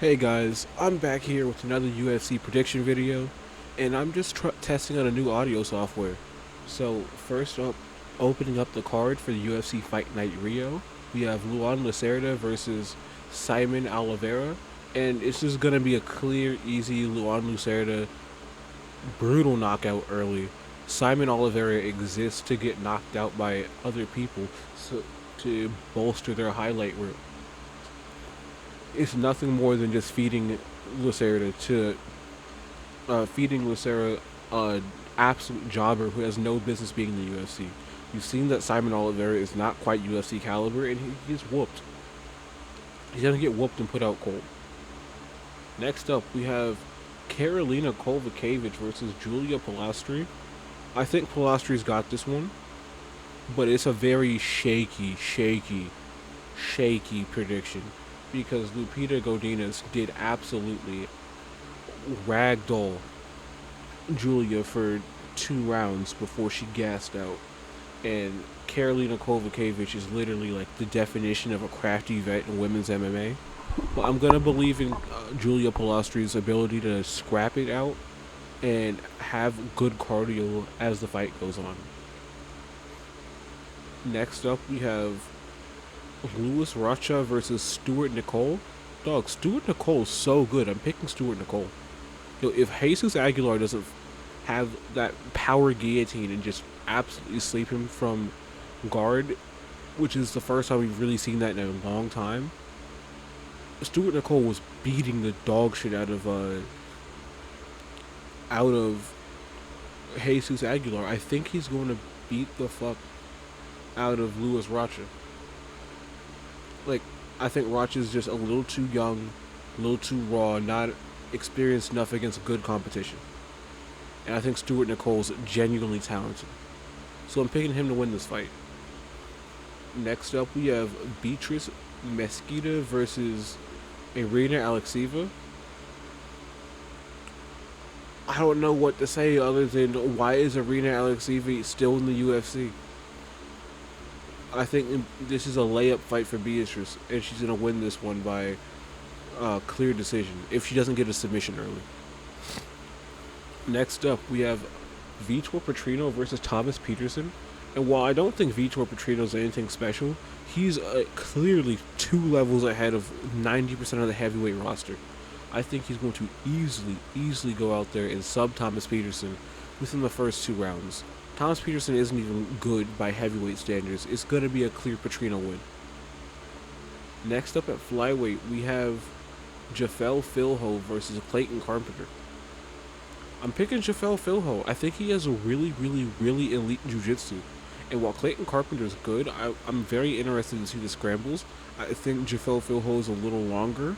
Hey guys, I'm back here with another UFC prediction video, and I'm just testing out a new audio software. So first up, opening up the card for the UFC Fight Night Rio, we have Luan Lacerda versus Simon Oliveira, and it's just gonna be a clear, easy Luan Lacerda brutal knockout early. Simon Oliveira exists to get knocked out by other people, so to bolster their highlight reel. It's nothing more than just feeding Lucera an absolute jobber who has no business being in the UFC. You've seen that Simon Oliveira is not quite UFC caliber, and he's whooped. He's gonna get whooped and put out cold. Next up, we have Karolina Kowalkiewicz versus Julia Pilastri. I think Pilastri's got this one, but it's a very shaky prediction because Lupita Godinez did absolutely ragdoll Julia for 2 rounds before she gassed out. And Karolina Kowalkiewicz is literally like the definition of a crafty vet in women's MMA. But I'm gonna believe in Julia Pilastri's ability to scrap it out and have good cardio as the fight goes on. Next up, we have Luis Rocha versus Stuart Nicole. Dog, Stuart Nicole's so good. I'm picking Stuart Nicole. If Jesus Aguilar doesn't have that power guillotine and just absolutely sleep him from guard, which is the first time we've really seen that in a long time, Stuart Nicole was beating the dog shit out of Jesus Aguilar. I think he's going to beat the fuck out of Luis Rocha. Like, I think Rocha's just a little too young, a little too raw, not experienced enough against good competition. And I think Stuart Nicole's genuinely talented. So I'm picking him to win this fight. Next up, we have Beatrice Mesquita versus Irina Alekseeva. I don't know what to say other than why is Irina Alekseeva still in the UFC? I think this is a layup fight for Beatrice, and she's going to win this one by clear decision if she doesn't get a submission early. Next up, we have Vitor Petrino versus Thomas Peterson. And while I don't think Vitor Petrino's anything special, he's clearly 2 levels ahead of 90% of the heavyweight roster. I think he's going to easily go out there and sub Thomas Peterson within the first 2 rounds. Thomas Peterson isn't even good by heavyweight standards. It's going to be a clear Petrino win. Next up at flyweight, we have Jafel Filho versus Clayton Carpenter. I'm picking Jafel Filho. I think he has a really elite jiu-jitsu. And while Clayton Carpenter is good, I'm very interested to see the scrambles. I think Jafel Filho is a little longer,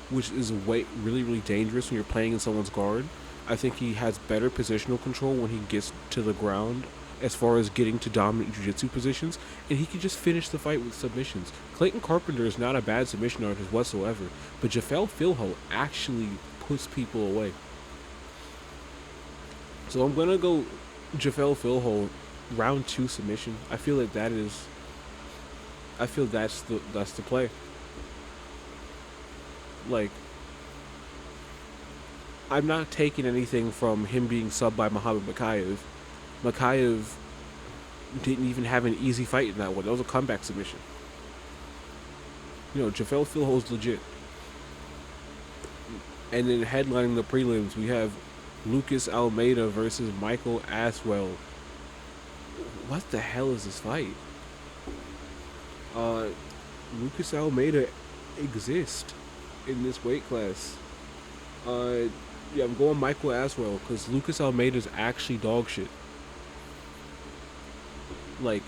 which is really dangerous when you're playing in someone's guard. I think he has better positional control when he gets to the ground as far as getting to dominant jiu-jitsu positions, and he can just finish the fight with submissions. Clayton Carpenter is not a bad submission artist whatsoever, but Jafel Filho actually puts people away. So I'm gonna go Jafel Filho round 2 submission. I feel that's the play. Like, I'm not taking anything from him being subbed by Muhammad Makayev. Makayev didn't even have an easy fight in that one. That was a comeback submission. Jafel Filho's legit. And then headlining the prelims, we have Lucas Almeida versus Michael Aswell. What the hell is this fight? Lucas Almeida exists in this weight class. Yeah, I'm going Michael Aswell because Lucas Almeida's actually dog shit. Like,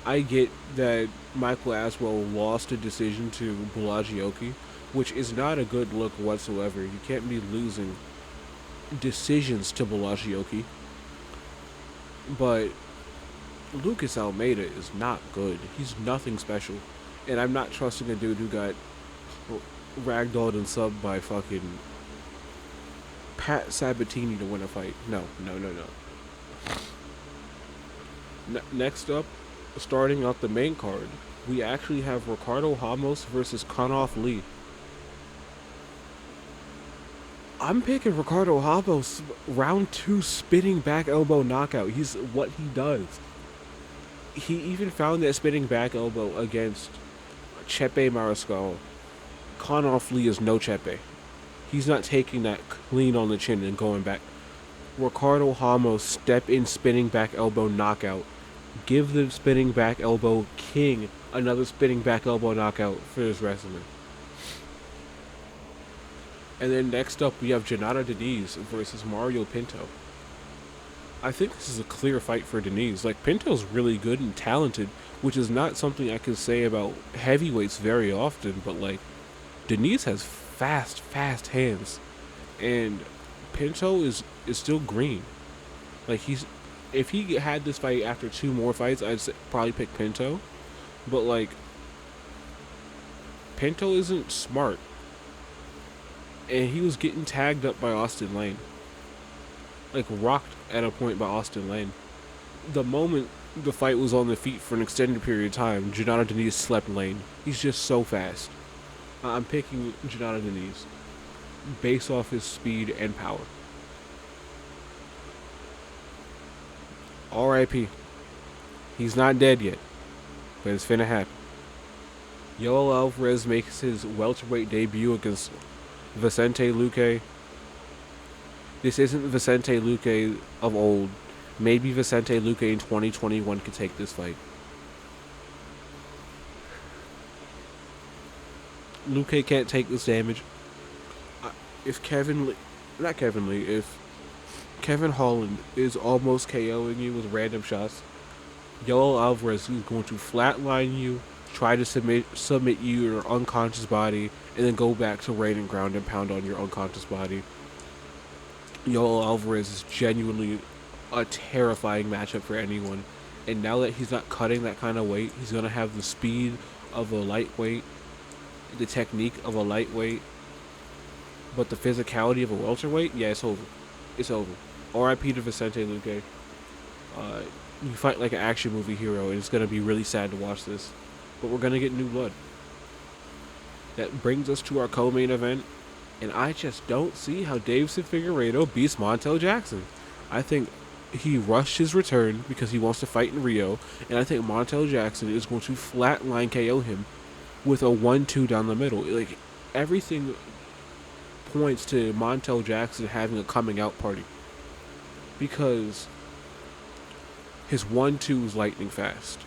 I get that Michael Aswell lost a decision to Bulagioki, which is not a good look whatsoever. You can't be losing decisions to Bulagioki. But Lucas Almeida is not good. He's nothing special. And I'm not trusting a dude who got ragdolled and subbed by fucking Pat Sabatini to win a fight. No. Next up, starting out the main card, we actually have Ricardo Ramos versus Konoff Lee. I'm picking Ricardo Habos round 2 spinning back elbow knockout. He's what he does. He even found that spinning back elbow against Chepe Mariscal. Konoff Lee is no Chepe. He's not taking that clean on the chin and going back. Ricardo Ramos step in spinning back elbow knockout. Give the spinning back elbow king another spinning back elbow knockout for his wrestling. And then next up we have Jonata Diniz versus Mario Pinto. I think this is a clear fight for Diniz. Like, Pinto's really good and talented, which is not something I can say about heavyweights very often, but like, Diniz has fast hands. And Pinto is still green. Like, if he had this fight after 2 more fights, I'd probably pick Pinto. But like, Pinto isn't smart. And he was getting tagged up by Austin Lane. Like, rocked at a point by Austin Lane. The moment the fight was on the feet for an extended period of time, Jonata Diniz slept Lane. He's just so fast. I'm picking Jonata Diniz based off his speed and power. R.I.P. He's not dead yet, but it's finna happen. Yoel Alvarez makes his welterweight debut against Vicente Luque. This isn't Vicente Luque of old. Maybe Vicente Luque in 2021 could take this fight. Luque can't take this damage. If Kevin Holland is almost KOing you with random shots, Yoel Alvarez is going to flatline you, try to submit you your unconscious body, and then go back to rain and ground and pound on your unconscious body. Yoel Alvarez is genuinely a terrifying matchup for anyone. And now that he's not cutting that kind of weight, he's going to have the speed of a lightweight, the technique of a lightweight, but the physicality of a welterweight. Yeah, it's over. It's over. R.I.P. to Vicente Luque. You fight like an action movie hero, and it's going to be really sad to watch this. But we're going to get new blood. That brings us to our co-main event. And I just don't see how Deiveson Figueiredo beats Montel Jackson. I think he rushed his return because he wants to fight in Rio. And I think Montel Jackson is going to flatline KO him with a 1-2 down the middle. Like, everything points to Montel Jackson having a coming out party. Because his 1-2 is lightning fast.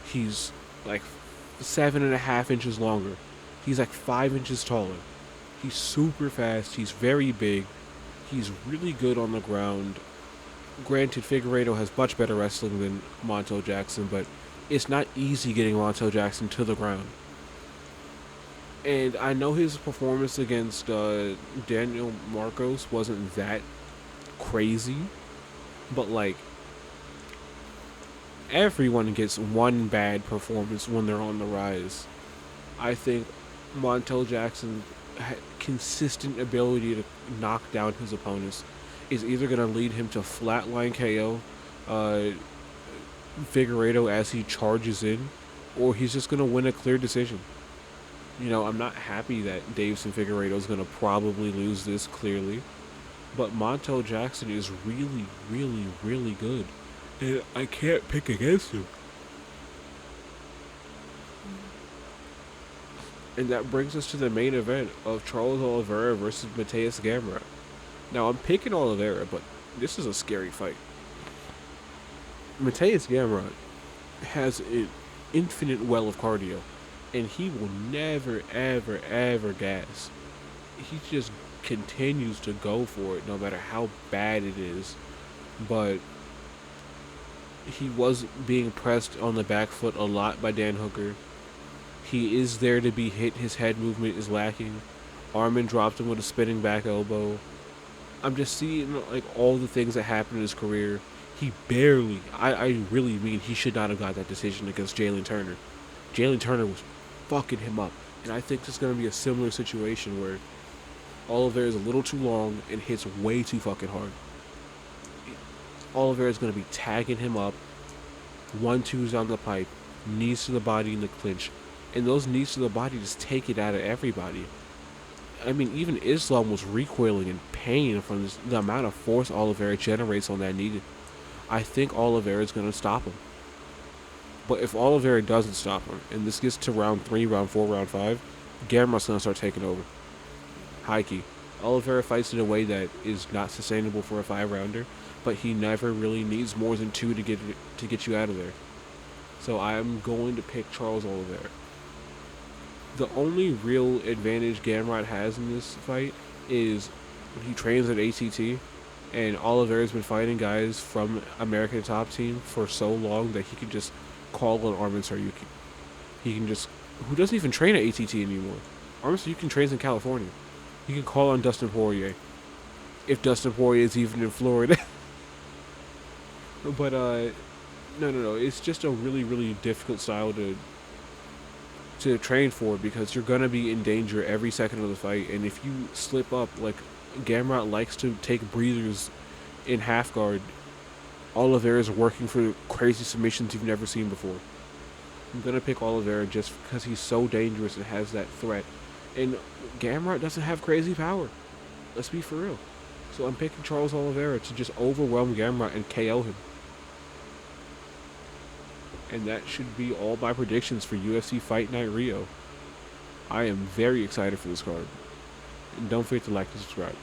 He's like 7.5 inches longer. He's like 5 inches taller. He's super fast. He's very big. He's really good on the ground. Granted, Figueiredo has much better wrestling than Montel Jackson, but it's not easy getting Montel Jackson to the ground. And I know his performance against Daniel Marcos wasn't that crazy, but like, everyone gets one bad performance when they're on the rise. I think Montel Jackson consistent ability to knock down his opponents is either going to lead him to flatline KO Figueiredo as he charges in, or he's just going to win a clear decision. You know, I'm not happy that Deiveson Figueiredo is going to probably lose this clearly, but Montel Jackson is really good, and I can't pick against him. And that brings us to the main event of Charles Oliveira versus Mateus Gamrot. Now, I'm picking Oliveira, but this is a scary fight. Mateus Gamrot has an infinite well of cardio, and he will never, ever gas. He just continues to go for it, no matter how bad it is. But he was being pressed on the back foot a lot by Dan Hooker. He is there to be hit. His head movement is lacking. Armin dropped him with a spinning back elbow. I'm just seeing like all the things that happened in his career. He barely, I really mean, he should not have got that decision against Jalen Turner. Jalen Turner was fucking him up. And I think it's going to be a similar situation where Oliveira is a little too long and hits way too fucking hard. Oliveira is going to be tagging him up. 1-2s down the pipe. Knees to the body in the clinch. And those knees to the body just take it out of everybody. I mean, even Islam was recoiling in pain from the amount of force Oliveira generates on that knee. I think Oliveira's going to stop him. But if Oliveira doesn't stop him, and this gets to round 3, round 4, round 5, Gamrot's going to start taking over. High key. Oliveira fights in a way that is not sustainable for a 5-rounder, but he never really needs more than 2 to get you out of there. So I'm going to pick Charles Oliveira. The only real advantage Gamrot has in this fight is he trains at ATT, and Oliveira's been fighting guys from American Top Team for so long that he can just call on Arman Tsarukyan. He can just, who doesn't even train at ATT anymore. Arman Tsarukyan trains in California. He can call on Dustin Poirier, if Dustin Poirier is even in Florida. But no, it's just a really, really difficult style to train for, because you're gonna be in danger every second of the fight, and if you slip up, like Gamrot likes to take breathers in half guard, Oliveira's working for crazy submissions you've never seen before. I'm gonna pick Oliveira just because he's so dangerous and has that threat, and Gamrot doesn't have crazy power. Let's be for real. So I'm picking Charles Oliveira to just overwhelm Gamrot and KO him. And that should be all my predictions for UFC Fight Night Rio. I am very excited for this card. And don't forget to like and subscribe.